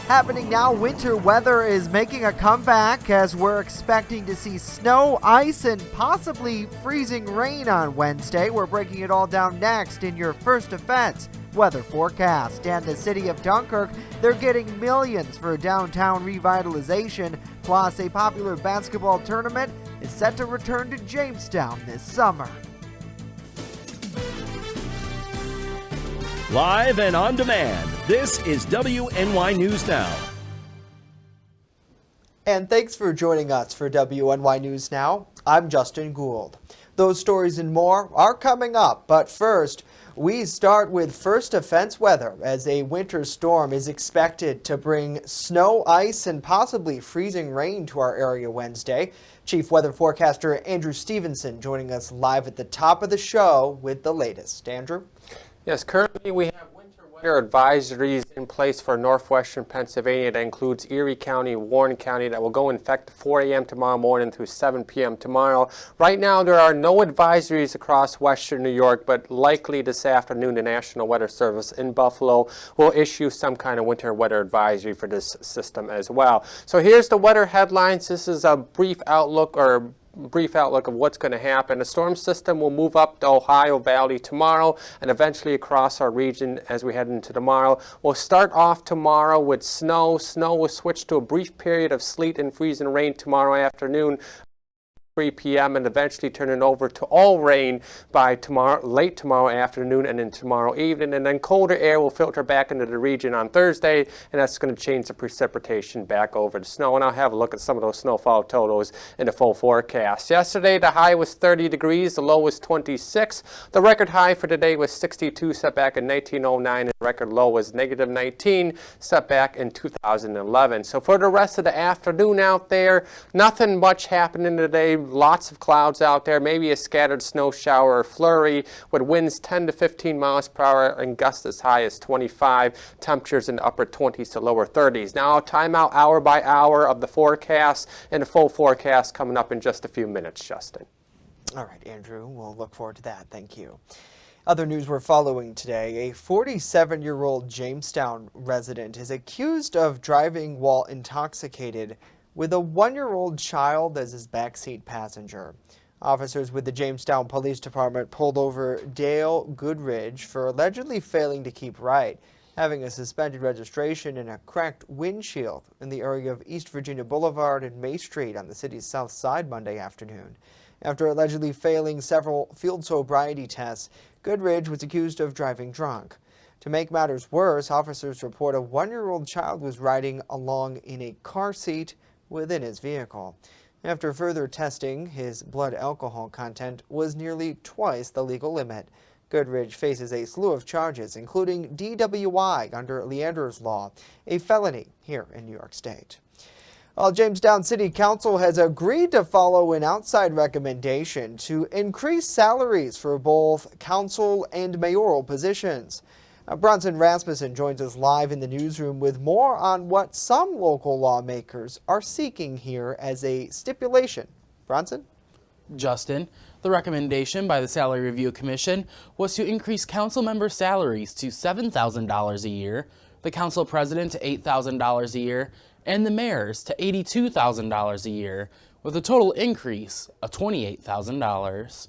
Happening now, winter weather is making a comeback as we're expecting to see snow, ice, and possibly freezing rain on Wednesday. We're breaking it all down next in your First Offense weather forecast. And the city of Dunkirk, they're getting millions for downtown revitalization, plus a popular basketball tournament is set to return to Jamestown this summer. Live and on demand, this is WNY News Now. And thanks for joining us for WNY News Now. I'm Justin Gould. Those stories and more are coming up, but first, we start with First Offense weather as a winter storm is expected to bring snow, ice, and possibly freezing rain to our area Wednesday. Chief Weather Forecaster Andrew Stevenson joining us live at the top of the show with the latest. Andrew? Yes, currently we have winter weather advisories in place for northwestern Pennsylvania. That includes Erie County, Warren County, that will go in effect 4 a.m. tomorrow morning through 7 p.m. tomorrow. Right now there are no advisories across western New York, but likely this afternoon the National Weather Service in Buffalo will issue some kind of winter weather advisory for this system as well. So here's the weather headlines. This is a brief outlook of what's going to happen. The storm system will move up the Ohio Valley tomorrow and eventually across our region as we head into tomorrow. We'll start off tomorrow with snow. Snow will switch to a brief period of sleet and freezing rain tomorrow afternoon, 3 p.m. and eventually turning over to all rain by late tomorrow afternoon and then tomorrow evening. And then colder air will filter back into the region on Thursday, and that's going to change the precipitation back over to snow. And I'll have a look at some of those snowfall totals in the full forecast. Yesterday, the high was 30 degrees, the low was 26. The record high for today was 62, set back in 1909, and the record low was negative 19, set back in 2011. So for the rest of the afternoon out there, nothing much happening today. Lots of clouds out there, maybe a scattered snow shower or flurry with winds 10 to 15 miles per hour and gusts as high as 25, temperatures in the upper 20s to lower 30s. Now, time out hour by hour of the forecast and the full forecast coming up in just a few minutes, Justin. All right, Andrew, we'll look forward to that. Thank you. Other news we're following today, a 47-year-old Jamestown resident is accused of driving while intoxicated with a 1-year-old child as his backseat passenger. Officers with the Jamestown Police Department pulled over Dale Goodridge for allegedly failing to keep right, having a suspended registration and a cracked windshield in the area of East Virginia Boulevard and May Street on the city's south side Monday afternoon. After allegedly failing several field sobriety tests, Goodridge was accused of driving drunk. To make matters worse, officers report a 1-year-old child was riding along in a car seat within his vehicle. After further testing, his blood alcohol content was nearly twice the legal limit. Goodridge faces a slew of charges, including DWI under Leander's Law, a felony here in New York State. Well, Jamestown City Council has agreed to follow an outside recommendation to increase salaries for both council and mayoral positions. Bronson Rasmussen joins us live in the newsroom with more on what some local lawmakers are seeking here as a stipulation. Bronson? Justin, the recommendation by the Salary Review Commission was to increase council member salaries to $7,000 a year, the council president to $8,000 a year, and the mayors to $82,000 a year, with a total increase of $28,000.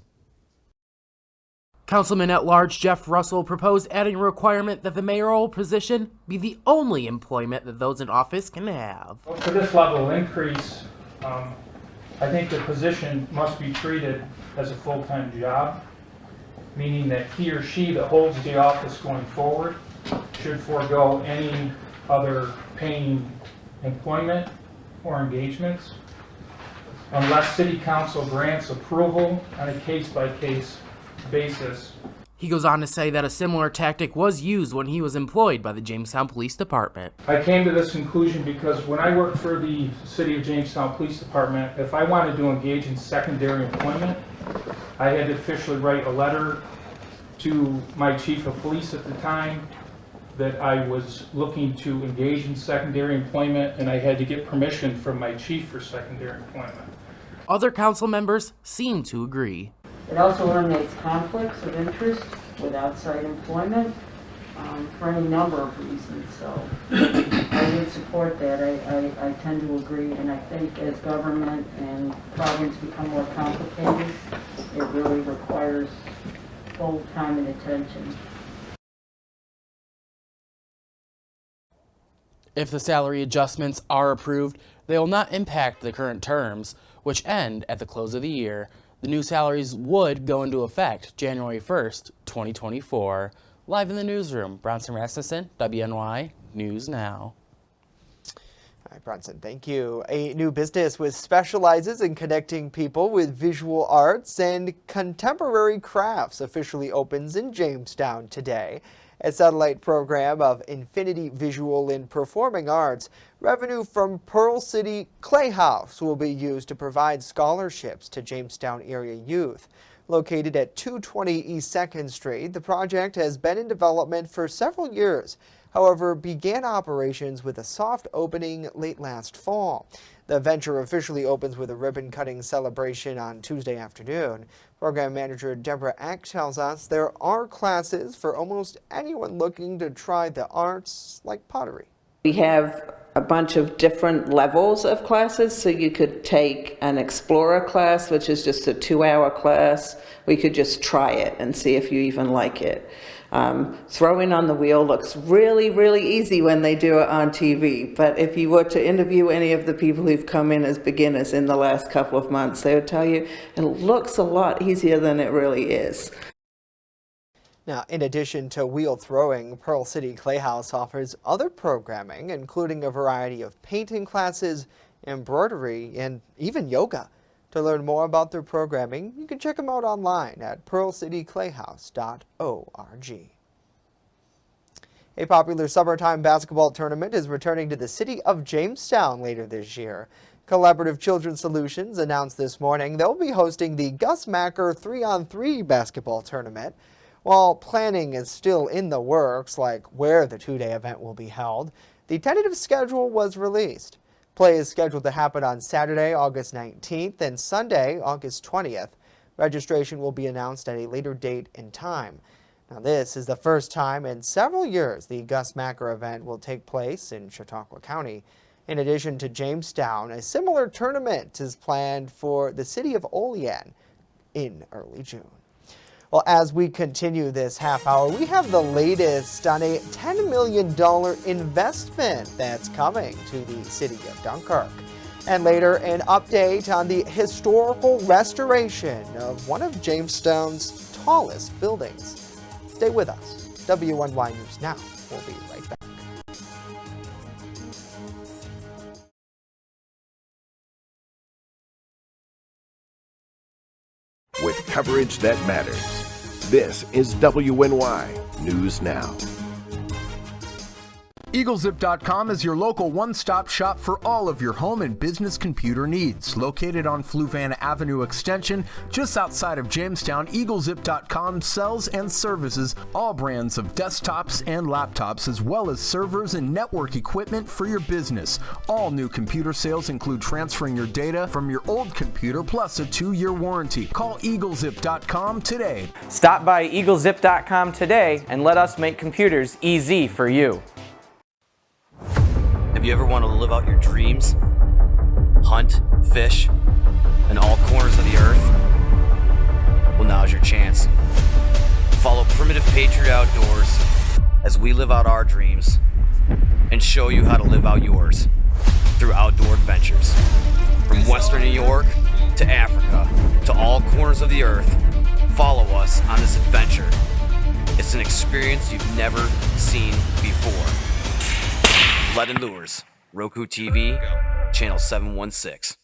Councilman-at-Large Jeff Russell proposed adding a requirement that the mayoral position be the only employment that those in office can have. Well, for this level of increase, I think the position must be treated as a full-time job, meaning that he or she that holds the office going forward should forego any other paying employment or engagements unless City Council grants approval on a case-by-case basis. He goes on to say that a similar tactic was used when he was employed by the Jamestown Police Department. I came to this conclusion because when I worked for the City of Jamestown Police Department, if I wanted to engage in secondary employment, I had to officially write a letter to my chief of police at the time that I was looking to engage in secondary employment, and I had to get permission from my chief for secondary employment. Other council members seem to agree. It also eliminates conflicts of interest with outside employment for any number of reasons. So I would support support that. I tend to agree, and I think as government and problems become more complicated, it really requires full time and attention. If the salary adjustments are approved, they will not impact the current terms, which end at the close of the year. The new salaries would go into effect January 1st, 2024. Live in the newsroom, Bronson Rasmussen, WNY News Now. All right, Bronson, thank you. A new business which specializes in connecting people with visual arts and contemporary crafts officially opens in Jamestown today. A satellite program of Infinity Visual and Performing Arts, revenue from Pearl City Clay House will be used to provide scholarships to Jamestown area youth. Located at 220 East 2nd Street, the project has been in development for several years. However, began operations with a soft opening late last fall. The venture officially opens with a ribbon-cutting celebration on Tuesday afternoon. Program manager Deborah Eck tells us there are classes for almost anyone looking to try the arts like pottery. We have a bunch of different levels of classes, so you could take an Explorer class, which is just a 2-hour class. We could just try it and see if you even like it. Throwing on the wheel looks really, really easy when they do it on TV, but if you were to interview any of the people who've come in as beginners in the last couple of months, they would tell you it looks a lot easier than it really is. Now, in addition to wheel throwing, Pearl City Clay House offers other programming, including a variety of painting classes, embroidery, and even yoga. To learn more about their programming, you can check them out online at pearlcityclayhouse.org. A popular summertime basketball tournament is returning to the city of Jamestown later this year. Collaborative Children's Solutions announced this morning they'll be hosting the Gus Macker 3-on-3 basketball tournament. While planning is still in the works, like where the two-day event will be held, the tentative schedule was released. Play is scheduled to happen on Saturday, August 19th and Sunday, August 20th. Registration will be announced at a later date and time. Now, this is the first time in several years the Gus Macker event will take place in Chautauqua County. In addition to Jamestown, a similar tournament is planned for the city of Olean in early June. Well, as we continue this half hour, we have the latest on a $10 million investment that's coming to the city of Dunkirk. And later, an update on the historical restoration of one of Jamestown's tallest buildings. Stay with us. WNY News Now. We'll be right back. With coverage that matters. This is WNY News Now. EagleZip.com is your local one-stop shop for all of your home and business computer needs. Located on Fluvan Avenue Extension, just outside of Jamestown, EagleZip.com sells and services all brands of desktops and laptops, as well as servers and network equipment for your business. All new computer sales include transferring your data from your old computer plus a 2-year warranty. Call EagleZip.com today. Stop by EagleZip.com today and let us make computers easy for you. Have you ever wanted to live out your dreams? Hunt, fish, in all corners of the earth? Well, now's your chance. Follow Primitive Patriot Outdoors as we live out our dreams and show you how to live out yours through outdoor adventures. From Western New York to Africa to all corners of the earth, follow us on this adventure. It's an experience you've never seen before. Lead and Lures, Roku TV, channel 716.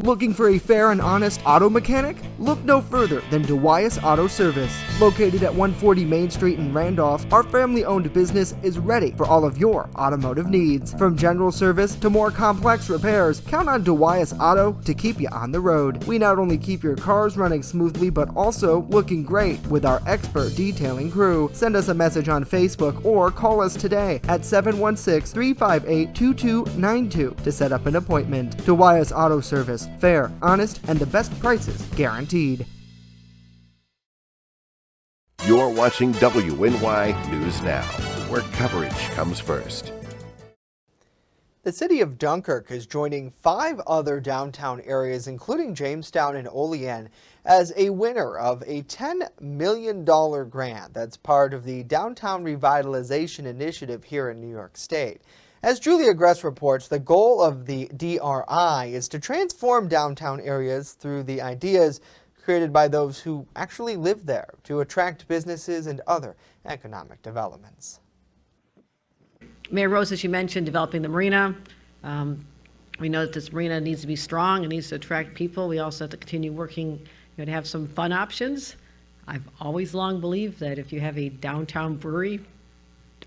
Looking for a fair and honest auto mechanic? Look no further than Duwyas Auto Service. Located at 140 Main Street in Randolph, our family-owned business is ready for all of your automotive needs. From general service to more complex repairs, count on Duwyas Auto to keep you on the road. We not only keep your cars running smoothly, but also looking great with our expert detailing crew. Send us a message on Facebook or call us today at 716-358-2292 to set up an appointment. Duwyas Auto Service. Fair, honest, and the best prices guaranteed. You're watching WNY News Now, where coverage comes first. The city of Dunkirk is joining 5 other downtown areas, including Jamestown and Olean, as a winner of a $10 million grant that's part of the Downtown Revitalization Initiative here in New York State. As Julia Gress reports, the goal of the DRI is to transform downtown areas through the ideas created by those who actually live there to attract businesses and other economic developments. Mayor Rose, as you mentioned, developing the marina. We know that this marina needs to be strong. It needs to attract people. We also have to continue working to have some fun options. I've always long believed that if you have a downtown brewery, the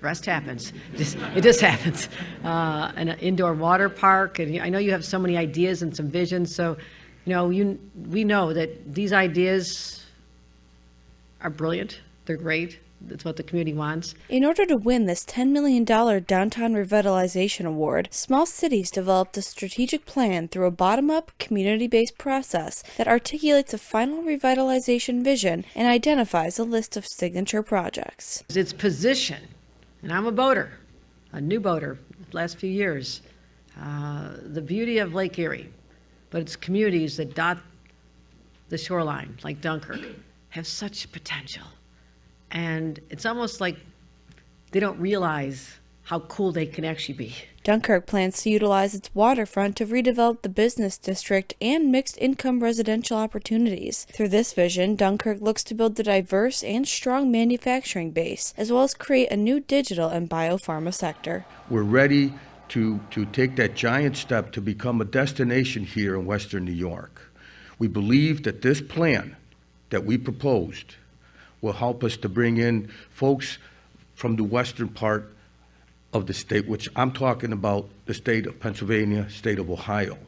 rest happens. It just happens. An indoor water park, and I know you have so many ideas and some visions. So, we know that these ideas are brilliant. They're great. That's what the community wants. In order to win this $10 million Downtown Revitalization Award, small cities developed a strategic plan through a bottom-up, community-based process that articulates a final revitalization vision and identifies a list of signature projects. Its position, and I'm a boater, a new boater, the last few years, the beauty of Lake Erie, but its communities that dot the shoreline, like Dunkirk, have such potential. And it's almost like they don't realize how cool they can actually be. Dunkirk plans to utilize its waterfront to redevelop the business district and mixed-income residential opportunities. Through this vision, Dunkirk looks to build a diverse and strong manufacturing base, as well as create a new digital and biopharma sector. We're ready to take that giant step to become a destination here in Western New York. We believe that this plan that we proposed will help us to bring in folks from the western part of the state, which I'm talking about the state of Pennsylvania, state of Ohio.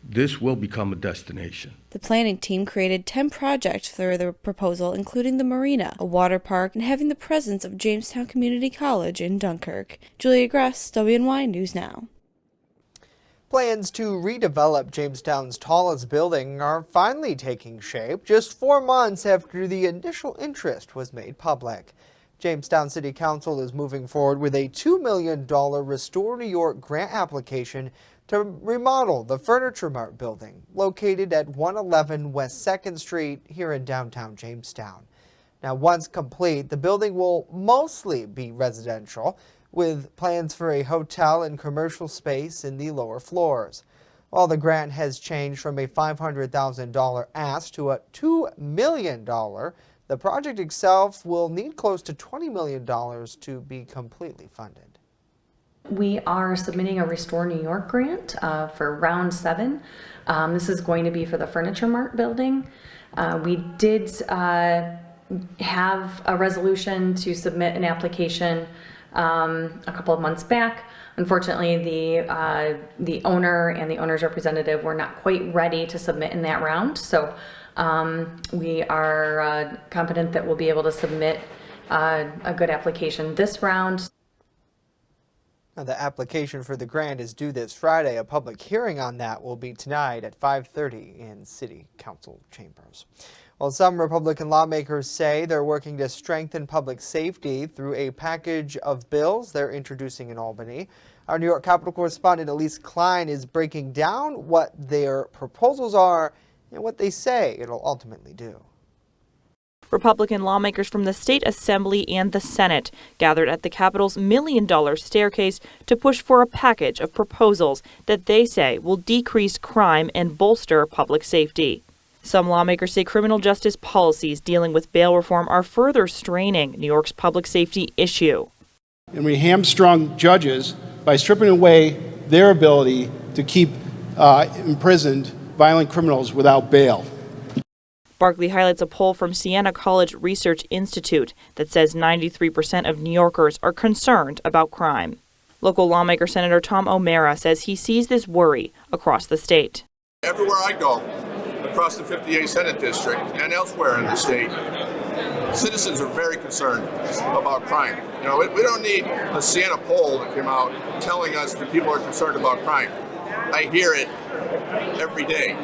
This will become a destination. The planning team created 10 projects for the proposal, including the marina, a water park, and having the presence of Jamestown Community College in Dunkirk. Julia Gress, WNY News Now. Plans to redevelop Jamestown's tallest building are finally taking shape just 4 months after the initial interest was made public. Jamestown City Council is moving forward with a $2 million Restore New York grant application to remodel the Furniture Mart building located at 111 West 2nd Street here in downtown Jamestown. Now, once complete, the building will mostly be residential, with plans for a hotel and commercial space in the lower floors. While the grant has changed from a $500,000 ask to a $2 million, the project itself will need close to $20 million to be completely funded. We are submitting a Restore New York grant for round 7. This is going to be for the Furniture Mart building. We did have a resolution to submit an application a couple of months back. Unfortunately, the owner and the owner's representative were not quite ready to submit in that round. So we are confident that we'll be able to submit a good application this round. Now, the application for the grant is due this Friday. A public hearing on that will be tonight at 5:30 in City Council chambers. Well, some Republican lawmakers say they're working to strengthen public safety through a package of bills they're introducing in Albany. Our New York Capitol correspondent Elise Klein is breaking down what their proposals are and what they say it'll ultimately do. Republican lawmakers from the State Assembly and the Senate gathered at the Capitol's $1 million staircase to push for a package of proposals that they say will decrease crime and bolster public safety. Some lawmakers say criminal justice policies dealing with bail reform are further straining New York's public safety issue. And we hamstrung judges by stripping away their ability to keep imprisoned violent criminals without bail. Barkley highlights a poll from Siena College Research Institute that says 93% of New Yorkers are concerned about crime. Local lawmaker Senator Tom O'Mara says he sees this worry across the state. Everywhere I go, across the 58th Senate District and elsewhere in the state, citizens are very concerned about crime. You know, we don't need a Siena poll that came out telling us that people are concerned about crime. I hear it every day.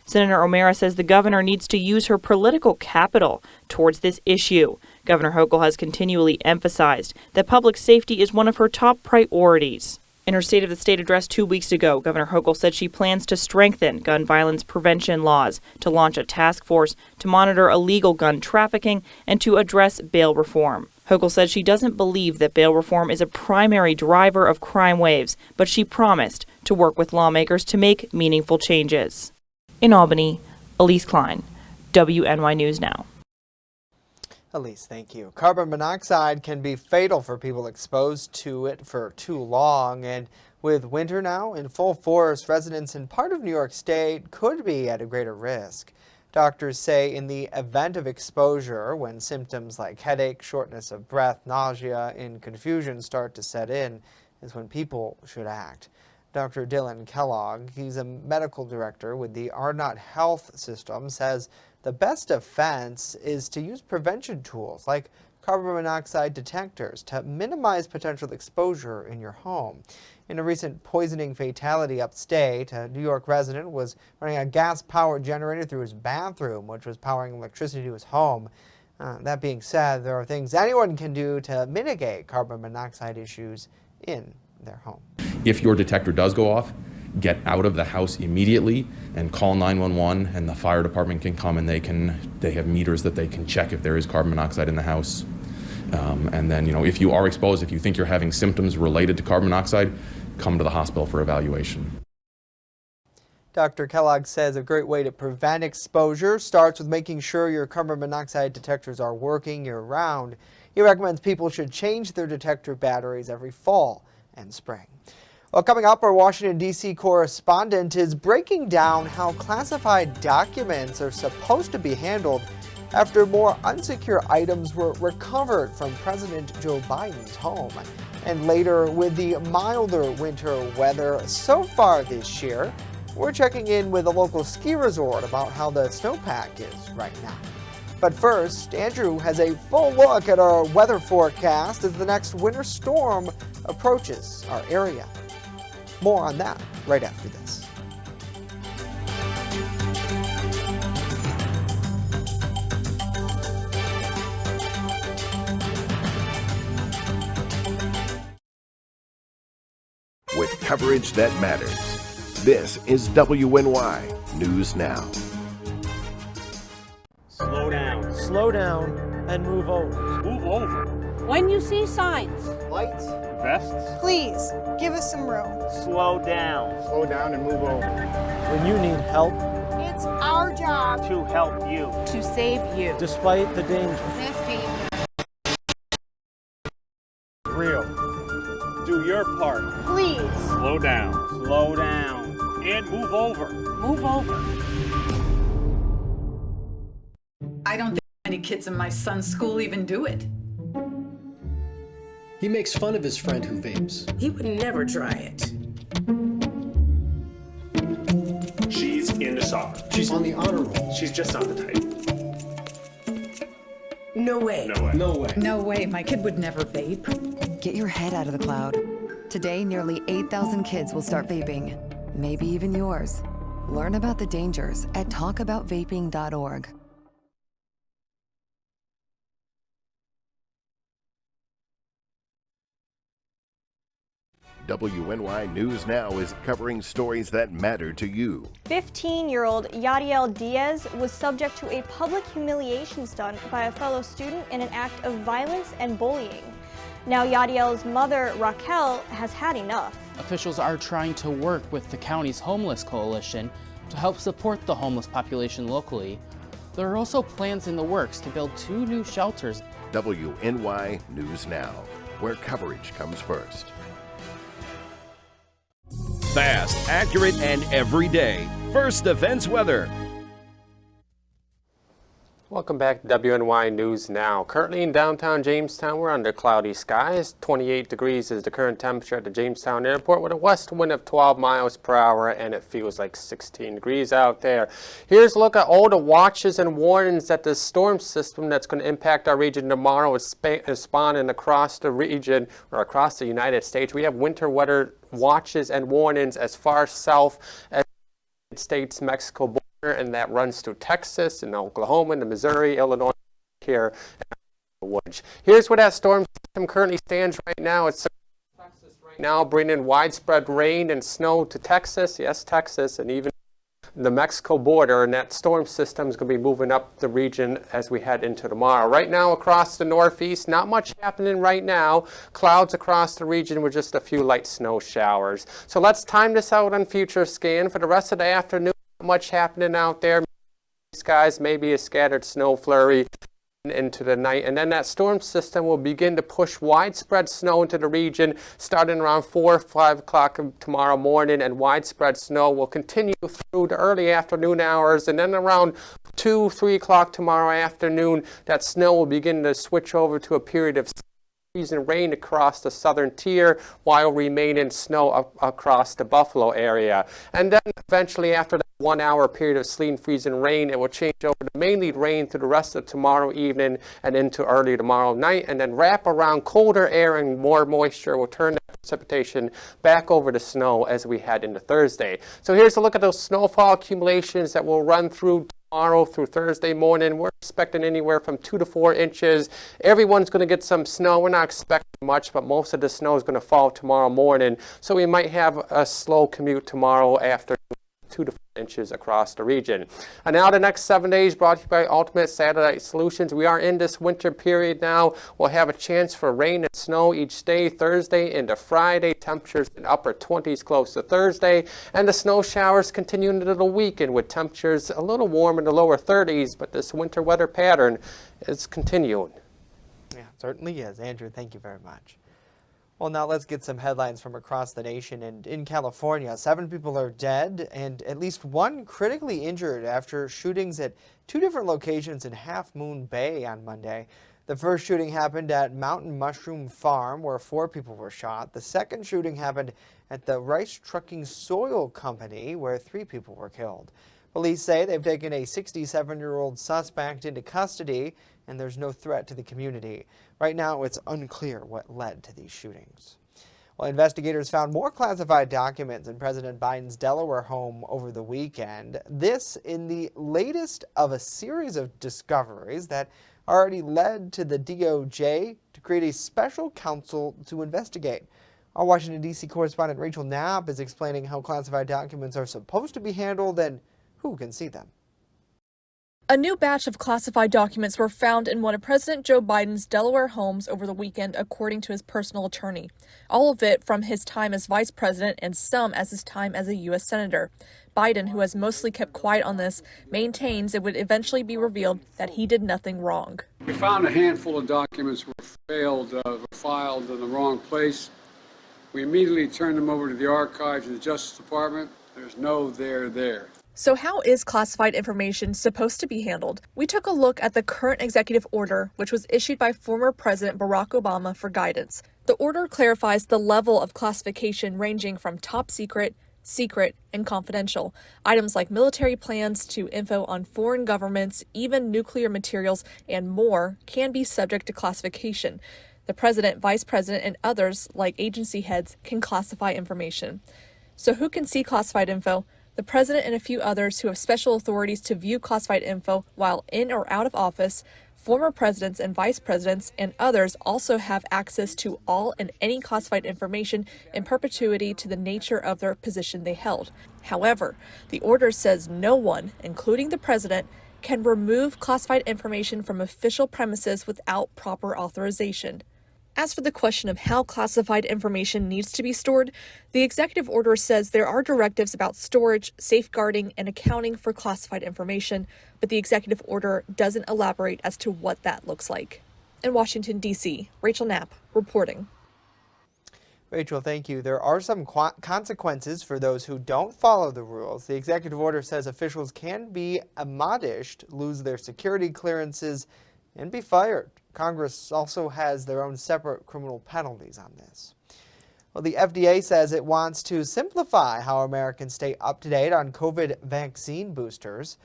Senator O'Mara says the governor needs to use her political capital towards this issue. Governor Hochul has continually emphasized that public safety is one of her top priorities. In her State of the State address 2 weeks ago, Governor Hochul said she plans to strengthen gun violence prevention laws, to launch a task force to monitor illegal gun trafficking, and to address bail reform. Hochul said she doesn't believe that bail reform is a primary driver of crime waves, but she promised to work with lawmakers to make meaningful changes. In Albany, Elise Klein, WNY News Now. Elise, thank you. Carbon monoxide can be fatal for people exposed to it for too long, and with winter now in full force, residents in part of New York State could be at a greater risk. Doctors say in the event of exposure, when symptoms like headache, shortness of breath, nausea, and confusion start to set in, is when people should act. Dr. Dylan Kellogg, he's a medical director with the Ardnot Health System, says the best defense is to use prevention tools like carbon monoxide detectors to minimize potential exposure in your home. In a recent poisoning fatality upstate, a New York resident was running a gas-powered generator through his bathroom, which was powering electricity to his home. That being said, there are things anyone can do to mitigate carbon monoxide issues in their home. If your detector does go off, get out of the house immediately and call 911, and the fire department can come and they have meters that they can check if there is carbon monoxide in the house. And then, if you are exposed, if you think you're having symptoms related to carbon monoxide, come to the hospital for evaluation. Dr. Kellogg says a great way to prevent exposure starts with making sure your carbon monoxide detectors are working year-round. He recommends people should change their detector batteries every fall and spring. Well, coming up, our Washington, D.C. correspondent is breaking down how classified documents are supposed to be handled after more unsecure items were recovered from President Joe Biden's home. And later, with the milder winter weather so far this year, we're checking in with a local ski resort about how the snowpack is right now. But first, Andrew has a full look at our weather forecast as the next winter storm approaches our area. More on that right after this. With coverage that matters, this is WNY News Now. Slow down. Slow down and move over. Move over. When you see signs, Lights. Vests. please give us some room. Slow down. Slow down and move over. When you need help, It's our job To help you. to save you. despite the danger, real. Do your part. Please Slow down. Slow down. And move over. move over. I don't think any kids in my son's school even do it. He makes fun of his friend who vapes. He would never try it. She's into soccer. She's on the honor roll. She's just not the type. No way. No way. No way. No way. My kid would never vape. Get your head out of the cloud. Today, nearly 8,000 kids will start vaping. Maybe even yours. Learn about the dangers at talkaboutvaping.org. WNY News Now is covering stories that matter to you. 15-year-old Yadiel Diaz was subject to a public humiliation stunt by a fellow student in an act of violence and bullying. Now Yadiel's mother, Raquel, has had enough. Officials are trying to work with the county's homeless coalition to help support the homeless population locally. There are also plans in the works to build 2 new shelters. WNY News Now, where coverage comes first. Fast, accurate, and every day. First Defense Weather. Welcome back to WNY News Now. Currently in downtown Jamestown, we're under cloudy skies. 28 degrees is the current temperature at the Jamestown Airport with a west wind of 12 miles per hour, and it feels like 16 degrees out there. Here's a look at all the watches and warnings that the storm system that's going to impact our region tomorrow is spawning across the region or across the United States. We have winter weather watches and warnings as far south as the United States-Mexico border. and that runs through Texas and Oklahoma and Missouri, Illinois, here. Here's where that storm system currently stands right now. It's Texas right now, bringing widespread rain and snow to Texas. Yes, Texas, and even the Mexico border, and that storm system is going to be moving up the region as we head into tomorrow. Right now across the northeast, not much happening right now. Clouds across the region with just a few light snow showers. So let's time this out on Future Scan. For the rest of the afternoon, not much happening out there. Skies, maybe a scattered snow flurry into the night, and then that storm system will begin to push widespread snow into the region starting around 4 or 5 o'clock tomorrow morning, and widespread snow will continue through the early afternoon hours, and then around 2, 3 o'clock tomorrow afternoon, that snow will begin to switch over to a period of freezing rain across the southern tier while remaining snow across the Buffalo area. And then eventually after that 1 hour period of sleet and freezing rain, it will change over to mainly rain through the rest of tomorrow evening and into early tomorrow night, and then wrap around colder air and more moisture will turn that precipitation back over to snow as we head into Thursday. So here's a look at those snowfall accumulations that will run through tomorrow through Thursday morning. We're expecting anywhere from 2 to 4 inches. Everyone's going to get some snow. We're not expecting much, but most of the snow is going to fall tomorrow morning. So we might have a slow commute tomorrow after 2 to 4 inches across the region. And now the next 7 days brought to you by Ultimate Satellite Solutions. We are in this winter period now. We'll have a chance for rain and snow each day, Thursday into Friday. Temperatures in upper 20s close to Thursday. And the snow showers continue into the weekend with temperatures a little warm in the lower 30s, but this winter weather pattern is continuing. Yeah, it certainly is. Andrew, thank you very much. Well, now let's get some headlines from across the nation. And in California, 7 people are dead and at least 1 critically injured after shootings at 2 different locations in Half Moon Bay on Monday. The first shooting happened at Mountain Mushroom Farm, where 4 people were shot. The second shooting happened at the Rice Trucking Soil Company, where 3 people were killed. Police say they've taken a 67-year-old suspect into custody, and there's no threat to the community. Right now, it's unclear what led to these shootings. Well, investigators found more classified documents in President Biden's Delaware home over the weekend. This in the latest of a series of discoveries that already led to the DOJ to create a special counsel to investigate. Our Washington, D.C. correspondent Rachel Knapp is explaining how classified documents are supposed to be handled and who can see them. A new batch of classified documents were found in one of President Joe Biden's Delaware homes over the weekend, according to his personal attorney. All of it from his time as vice president and some as his time as a U.S. senator. Biden, who has mostly kept quiet on this, maintains it would eventually be revealed that he did nothing wrong. We found a handful of documents were filed in the wrong place. We immediately turned them over to the archives of the Justice Department. There's no there. So how is classified information supposed to be handled? We took a look at the current executive order, which was issued by former President Barack Obama for guidance. The order clarifies the level of classification ranging from top secret, secret, and confidential. Items like military plans to info on foreign governments, even nuclear materials, and more can be subject to classification. The president, vice president, and others, like agency heads, can classify information. So who can see classified info? The president and a few others who have special authorities to view classified info while in or out of office. Former presidents and vice presidents and others also have access to all and any classified information in perpetuity to the nature of their position they held. However, the order says no one, including the president, can remove classified information from official premises without proper authorization. As for the question of how classified information needs to be stored, the executive order says there are directives about storage, safeguarding, and accounting for classified information, but the executive order doesn't elaborate as to what that looks like. In Washington, D.C., Rachel Knapp reporting. Rachel, thank you. There are some consequences for those who don't follow the rules. The executive order says officials can be admonished, lose their security clearances, and be fired. Congress also has their own separate criminal penalties on this. Well, the FDA says it wants to simplify how Americans stay up to date on COVID vaccine boosters.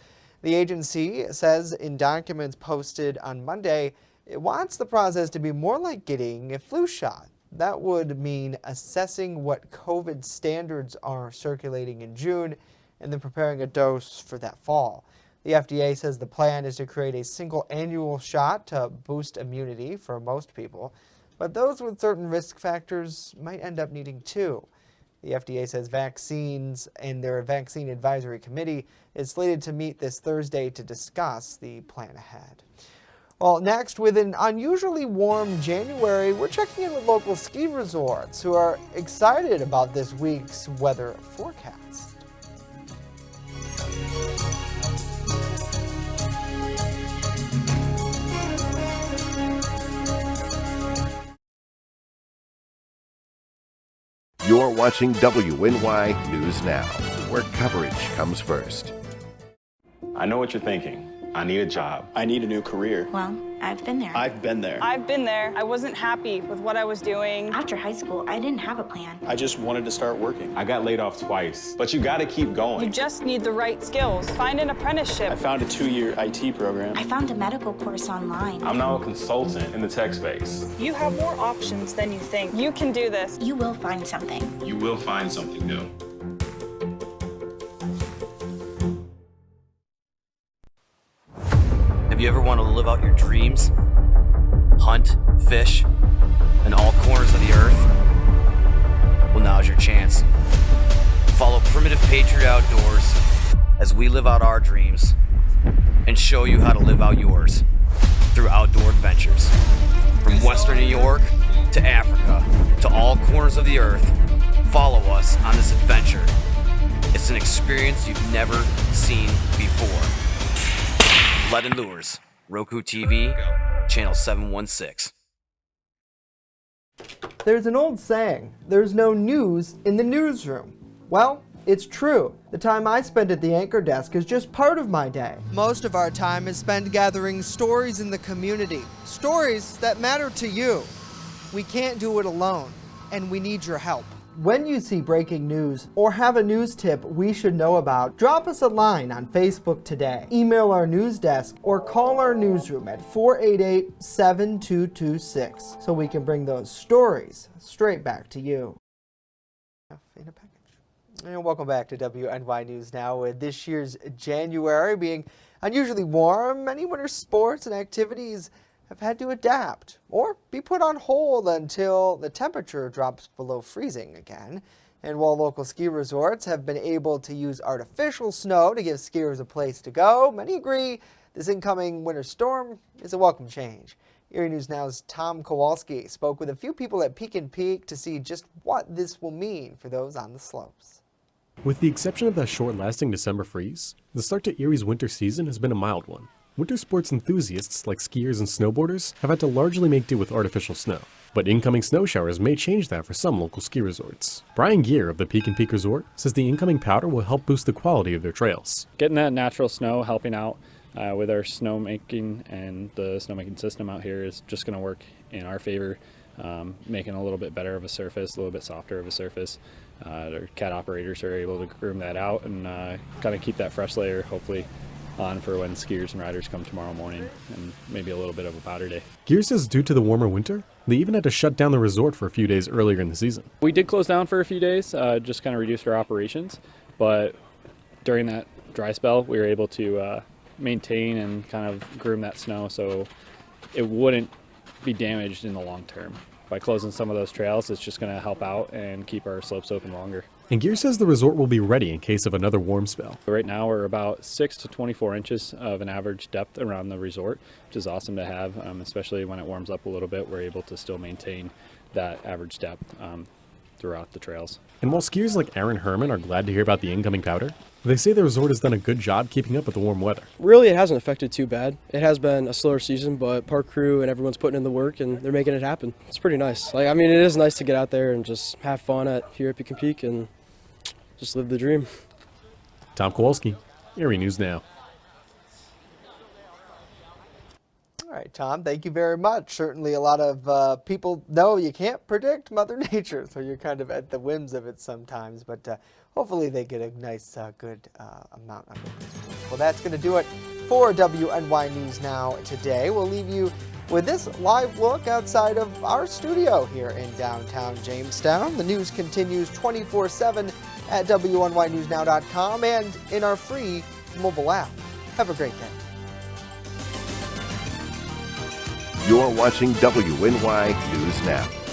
The agency says in documents posted on Monday, it wants the process to be more like getting a flu shot. That would mean assessing what COVID standards are circulating in June and then preparing a dose for that fall. The FDA says the plan is to create a single annual shot to boost immunity for most people, but those with certain risk factors might end up needing two. The FDA says vaccines and their Vaccine Advisory Committee is slated to meet this Thursday to discuss the plan ahead. Well, next, with an unusually warm January, we're checking in with local ski resorts who are excited about this week's weather forecast. You're watching WNY News Now, where coverage comes first. I know what you're thinking. I need a job. I need a new career. Well, I've been there. I've been there. I've been there. I wasn't happy with what I was doing. After high school, I didn't have a plan. I just wanted to start working. I got laid off twice, but you gotta keep going. You just need the right skills. Find an apprenticeship. I found a 2-year IT program. I found a medical course online. I'm now a consultant in the tech space. You have more options than you think. You can do this. You will find something. You will find something new. Have you ever wanted to live out your dreams? Hunt, fish, in all corners of the earth? Well, now's your chance. Follow Primitive Patriot Outdoors as we live out our dreams and show you how to live out yours through outdoor adventures. From Western New York to Africa to all corners of the earth, follow us on this adventure. It's an experience you've never seen before. Lead and Lures, Roku TV, Channel 716. There's an old saying, there's no news in the newsroom. Well, it's true. The time I spend at the anchor desk is just part of my day. Most of our time is spent gathering stories in the community, stories that matter to you. We can't do it alone, and we need your help. When you see breaking news or have a news tip we should know about, drop us a line on Facebook today, email our news desk, or call our newsroom at 488-7226 so we can bring those stories straight back to you. In a package. And welcome back to WNY News Now. With this year's January being unusually warm, many winter sports and activities have had to adapt or be put on hold until the temperature drops below freezing again. And while local ski resorts have been able to use artificial snow to give skiers a place to go, many agree this incoming winter storm is a welcome change. Erie News Now's Tom Kowalski spoke with a few people at Peak and Peak to see just what this will mean for those on the slopes. With the exception of that short-lasting December freeze, the start to Erie's winter season has been a mild one. Winter sports enthusiasts like skiers and snowboarders have had to largely make do with artificial snow, but incoming snow showers may change that for some local ski resorts. Brian Gear of the Peak and Peak Resort says the incoming powder will help boost the quality of their trails. Getting that natural snow helping out with our snowmaking and the snowmaking system out here is just going to work in our favor, making a little bit better of a surface, a little bit softer of a surface. Our CAT operators are able to groom that out and kind of keep that fresh layer, hopefully, on for when skiers and riders come tomorrow morning, and maybe a little bit of a powder day. Gear says due to the warmer winter, they even had to shut down the resort for a few days earlier in the season. We did close down for a few days, just kind of reduced our operations, but during that dry spell, we were able to maintain and kind of groom that snow so it wouldn't be damaged in the long term. By closing some of those trails, it's just going to help out and keep our slopes open longer. And Gear says the resort will be ready in case of another warm spell. Right now we're about 6 to 24 inches of an average depth around the resort, which is awesome to have, especially when it warms up a little bit. We're able to still maintain that average depth throughout the trails. And while skiers like Aaron Herman are glad to hear about the incoming powder, they say the resort has done a good job keeping up with the warm weather. Really, it hasn't affected too bad. It has been a slower season, but park crew and everyone's putting in the work and they're making it happen. It's pretty nice. It is nice to get out there and just have fun here at Peak and Peak and just live the dream. Tom Kowalski, Erie News Now. All right, Tom, thank you very much. Certainly a lot of people know you can't predict Mother Nature, so you're kind of at the whims of it sometimes, but hopefully they get a nice, good amount of it this week. Well, that's going to do it for WNY News Now today. We'll leave you with this live look outside of our studio here in downtown Jamestown. The news continues 24/7 at WNYNewsNow.com and in our free mobile app. Have a great day. You're watching WNY News Now.